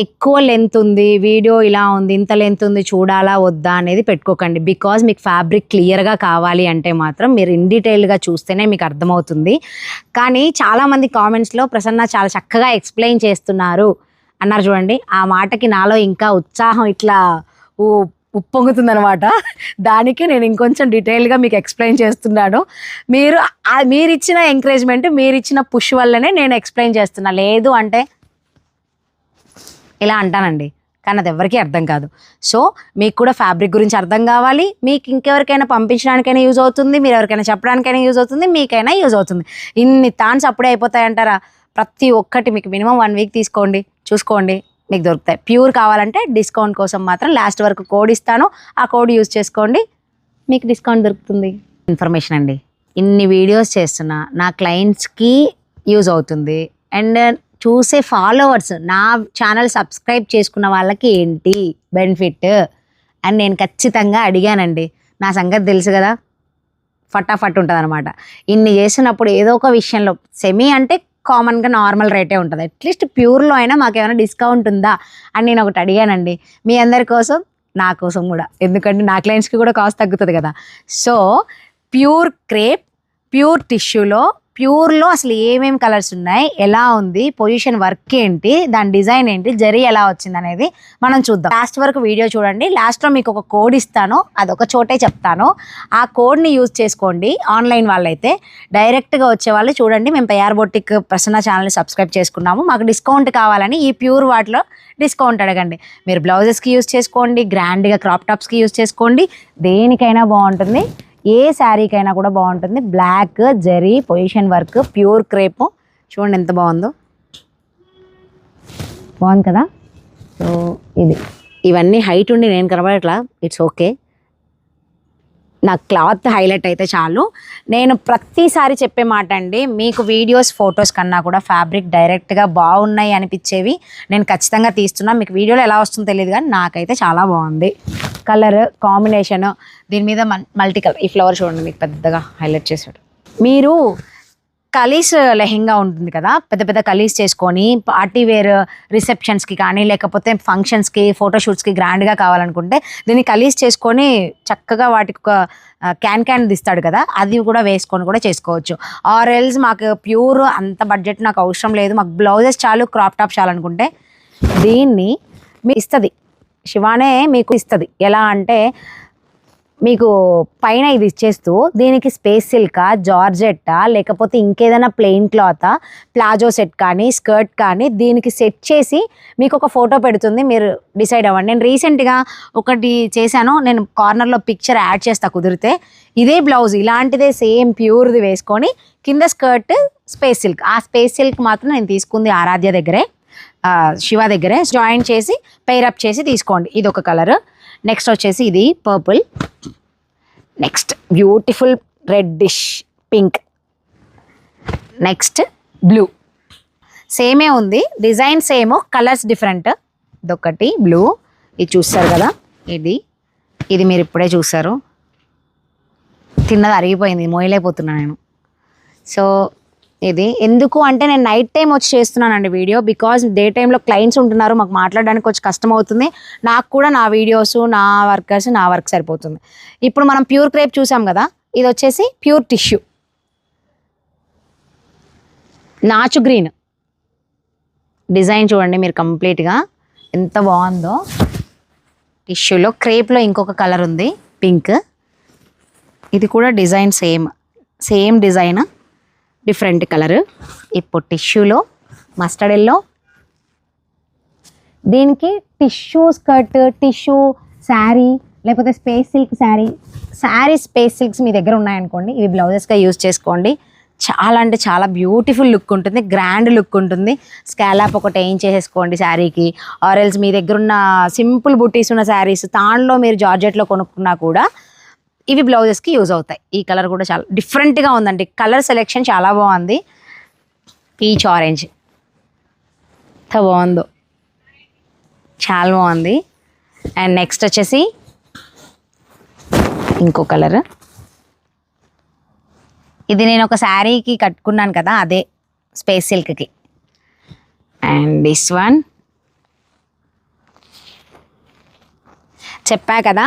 ఎక్కువ లెంత్ ఉంది, వీడియో ఇలా ఉంది, ఇంత లెంత్ ఉంది, చూడాలా వద్దా అనేది పెట్టుకోకండి. బికాజ్ మీకు ఫ్యాబ్రిక్ క్లియర్గా కావాలి అంటే మాత్రం మీరు ఇన్ డీటెయిల్గా చూస్తేనే మీకు అర్థమవుతుంది. కానీ చాలామంది కామెంట్స్లో ప్రసన్న చాలా చక్కగా ఎక్స్ప్లెయిన్ చేస్తున్నారు అన్నారు చూడండి. ఆ మాటకి నాలో ఇంకా ఉత్సాహం ఇట్లా ఉప్పొంగుతుందనమాట. దానికి నేను ఇంకొంచెం డీటెయిల్గా మీకు ఎక్స్ప్లెయిన్ చేస్తున్నాను. మీరు ఇచ్చిన ఎంకరేజ్మెంట్, మీరు ఇచ్చిన పుష్ వల్లనే నేను ఎక్స్ప్లెయిన్ చేస్తున్నా. లేదు అంటే ఇలా అంటానండి, కానీ అది ఎవరికీ అర్థం కాదు. సో మీకు కూడా ఫ్యాబ్రిక్ గురించి అర్థం కావాలి, మీకు ఇంకెవరికైనా పంపించడానికైనా యూజ్ అవుతుంది, మీరు ఎవరికైనా చెప్పడానికైనా యూజ్ అవుతుంది, మీకైనా యూజ్ అవుతుంది. ఇన్ని థాన్స్ అప్పుడే అయిపోతాయంటారా? ప్రతి ఒక్కటి మీకు మినిమం 1 వీక్ తీసుకోండి, చూసుకోండి, మీకు దొరుకుతాయి. ప్యూర్ కావాలంటే డిస్కౌంట్ కోసం మాత్రం లాస్ట్ వరకు కోడ్ ఇస్తాను, ఆ కోడ్ యూజ్ చేసుకోండి, మీకు డిస్కౌంట్ దొరుకుతుంది. ఇన్ఫర్మేషన్ అండి, ఇన్ని వీడియోస్ చేస్తున్నా నా క్లయింట్స్కి యూజ్ అవుతుంది. అండ్ చూసే ఫాలోవర్స్, నా ఛానల్ సబ్స్క్రైబ్ చేసుకున్న వాళ్ళకి ఏంటి బెనిఫిట్ అని నేను ఖచ్చితంగా అడిగానండి. నా సంగతి తెలుసు కదా, ఫటాఫట్ ఉంటుంది అనమాట. ఇన్ని చేసినప్పుడు ఏదో ఒక విషయంలో సెమీ అంటే కామన్గా నార్మల్ రేటే ఉంటుంది, అట్లీస్ట్ ప్యూర్లో అయినా మాకు ఏమైనా డిస్కౌంట్ ఉందా అని నేను ఒకటి అడిగానండి. మీ అందరి కోసం, నా కోసం కూడా, ఎందుకంటే నా క్లయింట్స్కి కూడా కాస్ట్ తగ్గుతుంది కదా. సో ప్యూర్ క్రేప్, ప్యూర్ టిష్యూలో, ప్యూర్లో అసలు ఏమేమి కలర్స్ ఉన్నాయి, ఎలా ఉంది, పొజిషన్ వర్క్ ఏంటి, దాని డిజైన్ ఏంటి, జరీ ఎలా వచ్చింది అనేది మనం చూద్దాం. లాస్ట్ వరకు వీడియో చూడండి. లాస్ట్లో మీకు ఒక కోడ్ ఇస్తాను, అదొక చోటే చెప్తాను. ఆ కోడ్ని యూజ్ చేసుకోండి. ఆన్లైన్ వాళ్ళైతే డైరెక్ట్గా వచ్చే వాళ్ళు చూడండి, మేము తయారు బొటిక్ ప్రసన్న ఛానల్ని సబ్స్క్రైబ్ చేసుకున్నాము, మాకు డిస్కౌంట్ కావాలని ఈ ప్యూర్ వాటిలో డిస్కౌంట్ అడగండి. మీరు బ్లౌజెస్కి యూజ్ చేసుకోండి, గ్రాండ్గా క్రాప్ టాప్స్కి యూజ్ చేసుకోండి, దేనికైనా బాగుంటుంది, ఏ శారీకైనా కూడా బాగుంటుంది. Black zari, position work, pure crepe, చూడండి ఎంత బాగుందో, బాగుంది కదా. సో ఇవన్నీ హైట్ ఉండి నేను కనబడట్లా, ఇట్స్ ఓకే, నా క్లాత్ హైలైట్ అయితే చాలు. నేను ప్రతిసారి చెప్పే మాట అండి, మీకు వీడియోస్ ఫొటోస్ కన్నా కూడా ఫ్యాబ్రిక్ డైరెక్ట్గా బాగున్నాయి అనిపించేవి నేను ఖచ్చితంగా తీస్తున్నా. మీకు వీడియోలో ఎలా వస్తుందో తెలియదు కానీ నాకైతే చాలా బాగుంది. కలర్ కాంబినేషన్, దీని మీద మల్టీ కలర్, ఈ ఫ్లవర్ చూడండి మీకు పెద్దగా హైలైట్ చేశాడు. మీరు కలీస్ లెహెంగా ఉంటుంది కదా, పెద్ద పెద్ద కలీస్ చేసుకొని పార్టీ వేర్ రిసెప్షన్స్కి కానీ లేకపోతే ఫంక్షన్స్కి ఫోటోషూట్స్కి గ్రాండ్గా కావాలనుకుంటే దీన్ని కలీస్ చేసుకొని చక్కగా వాటికి ఒక క్యాన్ తీస్తాడు కదా, అది కూడా వేసుకొని కూడా చేసుకోవచ్చు. ఆర్ ఎల్స్ మాకు ప్యూర్ అంత బడ్జెట్ నాకు అవసరం లేదు, మాకు బ్లౌజెస్ చాలు, క్రాప్ టాప్ చాలు అనుకుంటే దీన్ని మీకు ఇస్తుంది, శివానే మీకు ఇస్తుంది. ఎలా అంటే మీకు పైన ఇది ఇచ్చేస్తూ దీనికి స్పేస్ సిల్కా, జార్జెట్టా, లేకపోతే ఇంకేదైనా ప్లెయిన్ క్లాతా, ప్లాజో సెట్ కానీ స్కర్ట్ కానీ దీనికి సెట్ చేసి మీకు ఒక ఫోటో పెడుతుంది, మీరు డిసైడ్ అవ్వండి. నేను రీసెంట్గా ఒకటి చేశాను, నేను కార్నర్లో పిక్చర్ యాడ్ చేస్తా కుదిరితే. ఇదే బ్లౌజ్ ఇలాంటిదే సేమ్ ప్యూర్ది వేసుకొని కింద స్కర్ట్ స్పేస్ సిల్క్, ఆ స్పేస్ సిల్క్ మాత్రం నేను తీసుకుంది ఆరాధ్య దగ్గరే, శివ దగ్గరే, జాయిన్ చేసి పెయిరప్ చేసి తీసుకోండి. ఇది ఒక కలర్. నెక్స్ట్ వచ్చేసి ఇది purple, next beautiful reddish pink, next blue. సేమే ఉంది, డిజైన్ సేమ్, కలర్స్ డిఫరెంట్. ఇదొకటి బ్లూ, ఇది చూస్తారు కదా, ఇది మీరు ఇప్పుడే చూసారు, తిన్నది అరిగిపోయింది, మోయలేకపోతున్నాను నేను. సో ఇది ఎందుకు అంటే నేను నైట్ టైం వచ్చి చేస్తున్నానండి వీడియో, బికాజ్ డే టైంలో క్లయింట్స్ ఉంటున్నారు, మాకు మాట్లాడడానికి కొంచెం కష్టం అవుతుంది, నాకు కూడా నా వీడియోస్, నా వర్కర్స్, నా వర్క్ సరిపోతుంది. ఇప్పుడు మనం ప్యూర్ క్రేప్ చూసాం కదా, ఇది వచ్చేసి ప్యూర్ టిష్యూ, నాచు గ్రీన్ డిజైన్ చూడండి మీరు కంప్లీట్గా ఎంత బాగుందో. టిష్యూలో క్రేప్లో ఇంకొక కలర్ ఉంది పింక్, ఇది కూడా design same design, different colour. ఇప్పుడు టిష్యూలో మస్టర్డ్ ఎల్లో, దీనికి టిష్యూ స్కర్ట్, టిష్యూ శారీ, లేకపోతే space silk sari space silks మీ దగ్గర ఉన్నాయనుకోండి, ఇవి బ్లౌజెస్గా యూజ్ చేసుకోండి. చాలా అంటే చాలా బ్యూటిఫుల్ లుక్ ఉంటుంది, గ్రాండ్ లుక్ ఉంటుంది. స్కాలప్ ఒకటి ఏం చేసేసుకోండి శారీకి, ఆరెల్స్ మీ దగ్గర ఉన్న సింపుల్ బుటీస్ ఉన్న శారీస్ దానిలో మీరు జార్జెట్లో కొనుక్కున్నా కూడా ఇవి బ్లౌజెస్కి యూజ్ అవుతాయి. ఈ కలర్ కూడా చాలా డిఫరెంట్గా ఉందండి, కలర్ సెలెక్షన్ చాలా బాగుంది. పీచ్ ఆరెంజ్ ఎంత బాగుందో, చాలా బాగుంది. అండ్ నెక్స్ట్ వచ్చేసి ఇంకో కలర్, ఇది నేను ఒక శారీకి కట్టుకున్నాను కదా, అదే స్పేస్ సిల్క్కి. అండ్ దిస్ వన్ చెప్పా కదా,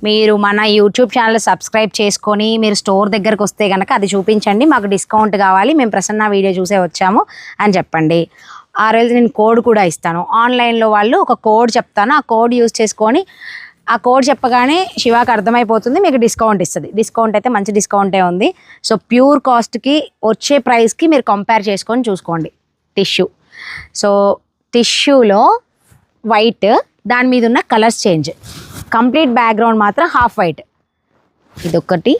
మీరు మన యూట్యూబ్ ఛానల్ సబ్స్క్రైబ్ చేసుకొని మీరు స్టోర్ దగ్గరకు వస్తే కనుక అది చూపించండి, మాకు డిస్కౌంట్ కావాలి, మేము ప్రసన్న వీడియో చూసే వచ్చాము అని చెప్పండి. ఆ రోజు నేను కోడ్ కూడా ఇస్తాను. ఆన్లైన్లో వాళ్ళు ఒక కోడ్ చెప్తాను, ఆ కోడ్ యూజ్ చేసుకొని, ఆ కోడ్ చెప్పగానే శివాకి అర్థమైపోతుంది, మీకు డిస్కౌంట్ ఇస్తుంది. డిస్కౌంట్ అయితే మంచి డిస్కౌంటే ఉంది. సో ప్యూర్ కాస్ట్కి వచ్చే ప్రైస్కి మీరు కంపేర్ చేసుకొని చూసుకోండి. టిష్యూ, సో టిష్యూలో వైట్, దాని మీద ఉన్న కలర్స్ చేంజ్, కంప్లీట్ బ్యాక్గ్రౌండ్ మాత్రం హాఫ్ వైట్. ఇదొక్కటి,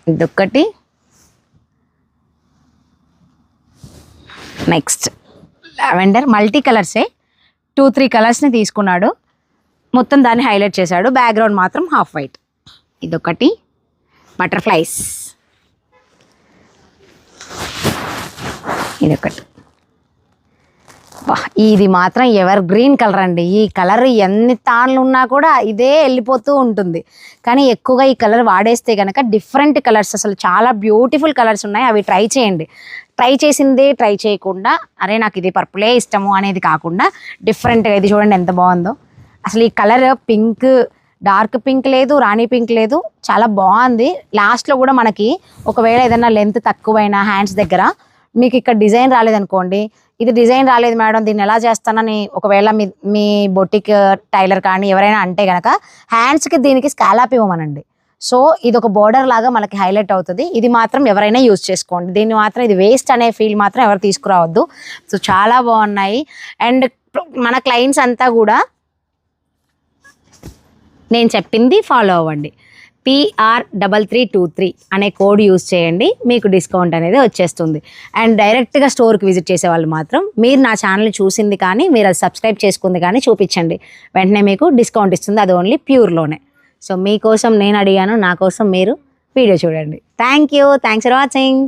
ఇదొక్కటి, నెక్స్ట్ లావెండర్. మల్టీ కలర్సే, 2-3 కలర్స్ని తీసుకున్నాడు, మొత్తం దాన్ని హైలైట్ చేశాడు. బ్యాక్గ్రౌండ్ మాత్రం హాఫ్ వైట్. ఇదొకటి బటర్ఫ్లైస్, ఇదొకటి. ఇది మాత్రం ఎవర్ గ్రీన్ కలర్ అండి. ఈ కలర్ ఎన్ని తాళ్ళు ఉన్నా కూడా ఇదే వెళ్ళిపోతూ ఉంటుంది. కానీ ఎక్కువగా ఈ కలర్ వాడేస్తే కనుక డిఫరెంట్ కలర్స్, అసలు చాలా బ్యూటిఫుల్ కలర్స్ ఉన్నాయి, అవి ట్రై చేయండి. ట్రై చేసిందే ట్రై చేయకుండా అరే నాకు ఇది పర్పులే ఇష్టము అనేది కాకుండా డిఫరెంట్గా, ఇది చూడండి ఎంత బాగుందో. అసలు ఈ కలర్ పింక్, డార్క్ పింక్ లేదు, రాణి పింక్ లేదు, చాలా బాగుంది. లాస్ట్లో కూడా మనకి ఒకవేళ ఏదైనా లెంత్ తక్కువైనా హ్యాండ్స్ దగ్గర మీకు ఇక్కడ డిజైన్ రాలేదనుకోండి, ఇది డిజైన్ రాలేదు మేడం దీన్ని ఎలా చేస్తానని ఒకవేళ మీ బొటిక్ టైలర్ కానీ ఎవరైనా అంటే కనుక హ్యాండ్స్కి దీనికి స్కాలప్ ఇవ్వమనండి. సో ఇది ఒక బోర్డర్ లాగా మనకి హైలైట్ అవుతుంది. ఇది మాత్రం ఎవరైనా యూజ్ చేసుకోండి, దీన్ని మాత్రం ఇది వేస్ట్ అనే ఫీల్ మాత్రం ఎవరు తీసుకురావద్దు. సో చాలా బాగున్నాయి. అండ్ మన క్లయింట్స్ అంతా కూడా నేను చెప్పింది ఫాలో అవ్వండి. PR3323 అనే కోడ్ యూజ్ చేయండి, మీకు డిస్కౌంట్ అనేది వచ్చేస్తుంది. అండ్ డైరెక్ట్గా స్టోర్కి విజిట్ చేసే వాళ్ళు మాత్రం మీరు నా ఛానల్ చూసింది కానీ మీరు అది సబ్స్క్రైబ్ చేసుకుంది కానీ చూపించండి, వెంటనే మీకు డిస్కౌంట్ ఇస్తుంది. అది ఓన్లీ ప్యూర్లోనే. సో మీకోసం నేను అడిగాను, నా కోసం మీరు వీడియో చూడండి. Thanks for watching.